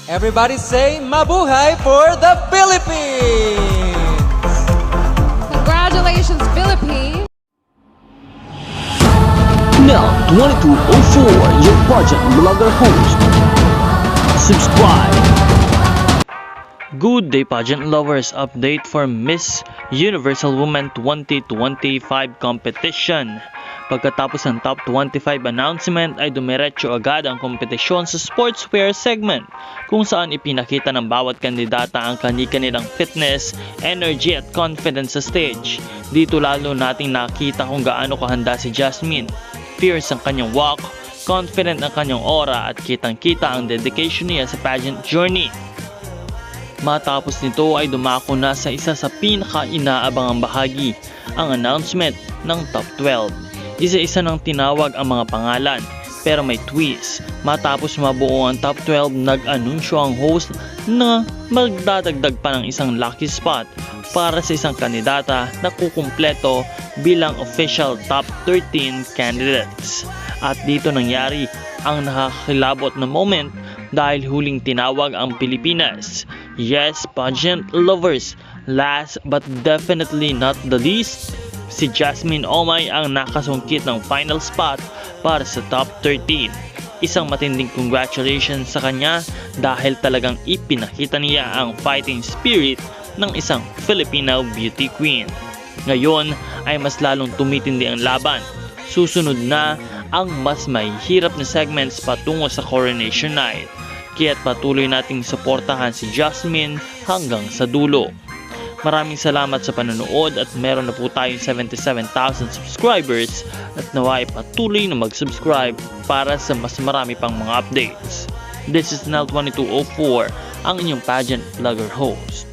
Everybody say mabuhay for the Philippines! Congratulations, Philippines! Now, 2204, your pageant blogger host. Subscribe. Good day, pageant lovers. Update for Miss Universal Women 2025 competition. Pagkatapos ng top 25 announcement ay dumiretso agad ang kompetisyon sa sportswear segment kung saan ipinakita ng bawat kandidata ang kani-kanilang fitness, energy at confidence sa stage. Dito lalo nating nakita kung gaano kahanda si Jasmine. Fierce ang kanyang walk, confident ang kanyang aura at kitang-kita ang dedication niya sa pageant journey. Matapos nito ay dumako na sa isa sa pinaka-inaabangang bahagi, ang announcement ng top 12. Isa-isa nang tinawag ang mga pangalan, pero may twist. Matapos mabuo ang top 12, nag-anunsyo ang host na magdadagdag pa ng isang lucky spot para sa isang kandidata na kukumpleto bilang official top 13 candidates. At dito nangyari ang nakakilabot na moment dahil huling tinawag ang Pilipinas. Yes, pageant lovers, last but definitely not the least, si Jasmine Omay ang nakasungkit ng final spot para sa top 13. Isang matinding congratulations sa kanya dahil talagang ipinakita niya ang fighting spirit ng isang Filipino beauty queen. Ngayon ay mas lalong tumitindi ang laban. Susunod na ang mas mahihirap na segments patungo sa Coronation Night. Kaya't patuloy nating suportahan si Jasmine hanggang sa dulo. Maraming salamat sa panonood at meron na po tayong 77,000 subscribers at naway patuloy na mag-subscribe para sa mas marami pang mga updates. This is Nel 2204, ang inyong pageant vlogger host.